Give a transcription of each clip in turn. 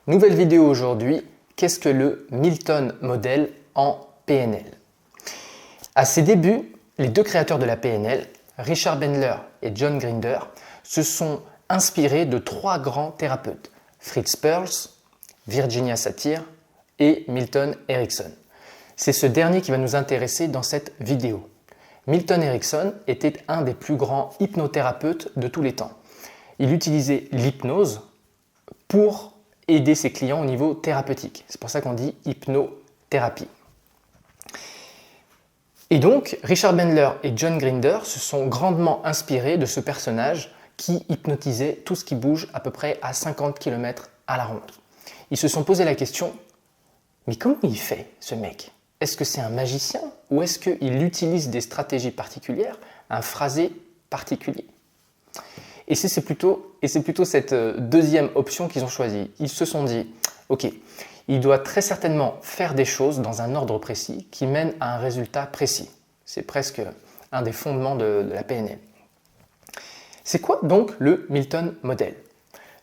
Nouvelle vidéo aujourd'hui, qu'est-ce que le Milton Model en PNL? À ses débuts, les deux créateurs de la PNL, Richard Bandler et John Grinder, se sont inspirés de trois grands thérapeutes, Fritz Perls, Virginia Satir et Milton Erickson. C'est ce dernier qui va nous intéresser dans cette vidéo. Milton Erickson était un des plus grands hypnothérapeutes de tous les temps. Il utilisait l'hypnose pour aider ses clients au niveau thérapeutique. C'est pour ça qu'on dit hypnothérapie. Et donc, Richard Bandler et John Grinder se sont grandement inspirés de ce personnage qui hypnotisait tout ce qui bouge à peu près à 50 km à la ronde. Ils se sont posé la question, mais comment il fait ce mec? Est-ce que c'est un magicien ou est-ce qu'il utilise des stratégies particulières, un phrasé particulier? Et c'est plutôt cette deuxième option qu'ils ont choisie. Ils se sont dit, ok, il doit très certainement faire des choses dans un ordre précis qui mène à un résultat précis. C'est presque un des fondements de la PNL. C'est quoi donc le Milton Model?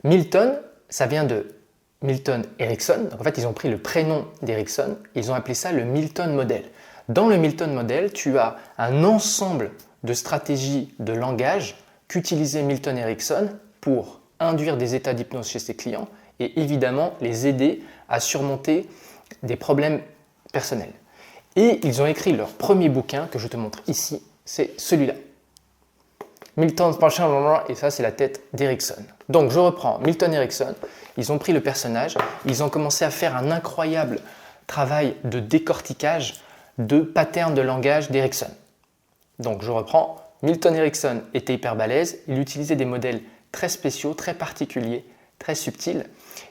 Milton, ça vient de Milton Erickson. Donc en fait, ils ont pris le prénom d'Erickson, ils ont appelé ça le Milton Model. Dans le Milton Model, tu as un ensemble de stratégies de langage qu'utilisait Milton Erickson pour induire des états d'hypnose chez ses clients et évidemment les aider à surmonter des problèmes personnels. Et ils ont écrit leur premier bouquin que je te montre ici, c'est celui-là. Milton, et ça c'est la tête d'Erickson. Donc je reprends Milton Erickson, ils ont pris le personnage, ils ont commencé à faire un incroyable travail de décortiquage de patterns de langage d'Erickson. Donc je reprends, Milton Erickson était hyper balèze, il utilisait des modèles très spéciaux, très particuliers, très subtils,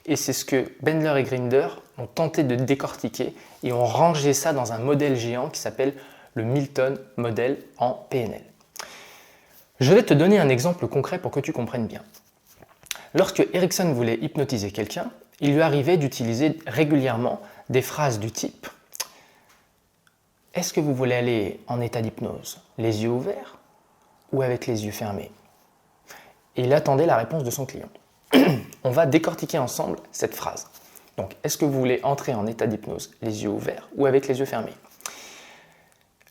et c'est ce que Bandler et Grinder ont tenté de décortiquer et ont rangé ça dans un modèle géant qui s'appelle le Milton Model en PNL. Je vais te donner un exemple concret pour que tu comprennes bien. Lorsque Erickson voulait hypnotiser quelqu'un, il lui arrivait d'utiliser régulièrement des phrases du type « Est-ce que vous voulez aller en état d'hypnose, les yeux ouverts ou avec les yeux fermés ?» Et il attendait la réponse de son client. On va décortiquer ensemble cette phrase. Donc, est-ce que vous voulez entrer en état d'hypnose, les yeux ouverts ou avec les yeux fermés?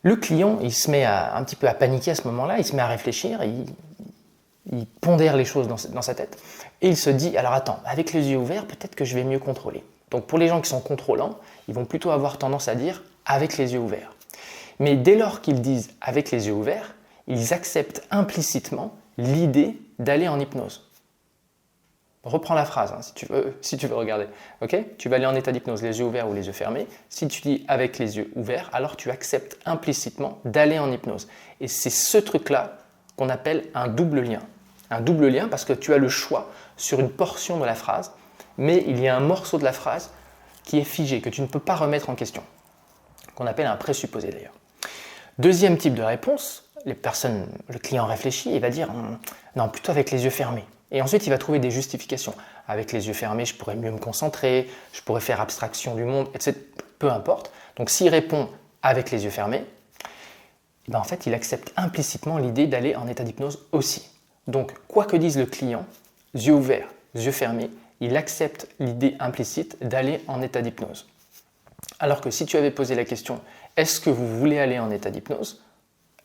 Le client, il se met un petit peu à paniquer à ce moment-là, il se met à réfléchir, il pondère les choses dans sa tête et il se dit, alors attends, avec les yeux ouverts, peut-être que je vais mieux contrôler. Donc pour les gens qui sont contrôlants, ils vont plutôt avoir tendance à dire avec les yeux ouverts. Mais dès lors qu'ils disent avec les yeux ouverts, ils acceptent implicitement l'idée d'aller en hypnose. Reprends la phrase si tu veux regarder. Okay, tu vas aller en état d'hypnose, les yeux ouverts ou les yeux fermés. Si tu dis avec les yeux ouverts, alors tu acceptes implicitement d'aller en hypnose. Et c'est ce truc-là qu'on appelle un double lien. Un double lien parce que tu as le choix sur une portion de la phrase, mais il y a un morceau de la phrase qui est figé, que tu ne peux pas remettre en question, qu'on appelle un présupposé d'ailleurs. Deuxième type de réponse, le client réfléchit et va dire non, plutôt avec les yeux fermés. Et ensuite, il va trouver des justifications. Avec les yeux fermés, je pourrais mieux me concentrer, je pourrais faire abstraction du monde, etc. Peu importe. Donc, s'il répond avec les yeux fermés, en fait, il accepte implicitement l'idée d'aller en état d'hypnose aussi. Donc, quoi que dise le client, yeux ouverts, yeux fermés, il accepte l'idée implicite d'aller en état d'hypnose. Alors que si tu avais posé la question « Est-ce que vous voulez aller en état d'hypnose ?»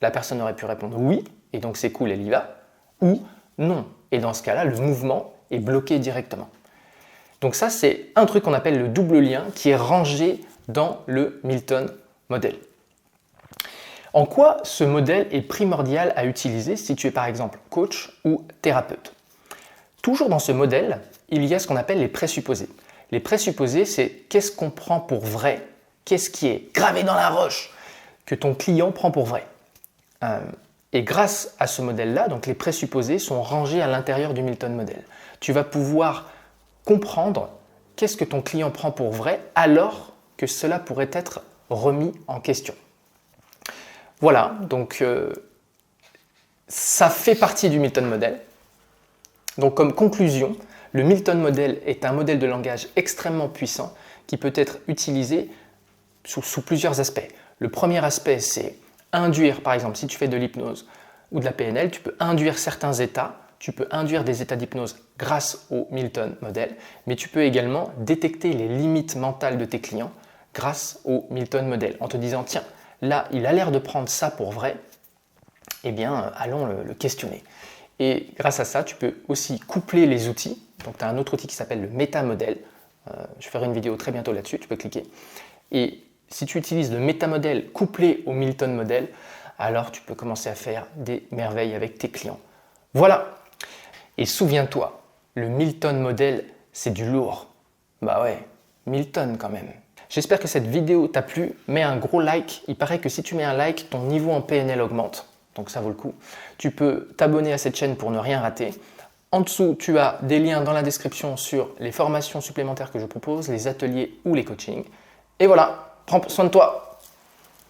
la personne aurait pu répondre « Oui » et donc c'est cool, elle y va, ou « Non ». Et dans ce cas-là, le mouvement est bloqué directement. Donc ça, c'est un truc qu'on appelle le double lien qui est rangé dans le Milton Model. En quoi ce modèle est primordial à utiliser si tu es par exemple coach ou thérapeute? Toujours dans ce modèle, il y a ce qu'on appelle les présupposés. Les présupposés, c'est qu'est-ce qu'on prend pour vrai, qu'est-ce qui est gravé dans la roche que ton client prend pour vrai. Et grâce à ce modèle-là, donc les présupposés sont rangés à l'intérieur du Milton Model. Tu vas pouvoir comprendre qu'est-ce que ton client prend pour vrai alors que cela pourrait être remis en question. Voilà, donc ça fait partie du Milton Model. Donc comme conclusion, le Milton Model est un modèle de langage extrêmement puissant qui peut être utilisé sous plusieurs aspects. Le premier aspect, c'est induire, par exemple, si tu fais de l'hypnose ou de la PNL, tu peux induire certains états, tu peux induire des états d'hypnose grâce au Milton Model, mais tu peux également détecter les limites mentales de tes clients grâce au Milton Model, en te disant tiens, là il a l'air de prendre ça pour vrai, eh bien allons le questionner. Et grâce à ça, tu peux aussi coupler les outils. Donc tu as un autre outil qui s'appelle le métamodèle. Je ferai une vidéo très bientôt là-dessus, tu peux cliquer. Et si tu utilises le métamodèle couplé au Milton Model, alors tu peux commencer à faire des merveilles avec tes clients. Voilà. Et souviens-toi, le Milton Model, c'est du lourd. Bah ouais, Milton quand même. J'espère que cette vidéo t'a plu. Mets un gros like. Il paraît que si tu mets un like, ton niveau en PNL augmente. Donc ça vaut le coup. Tu peux t'abonner à cette chaîne pour ne rien rater. En dessous, tu as des liens dans la description sur les formations supplémentaires que je propose, les ateliers ou les coachings. Et voilà, prends soin de toi.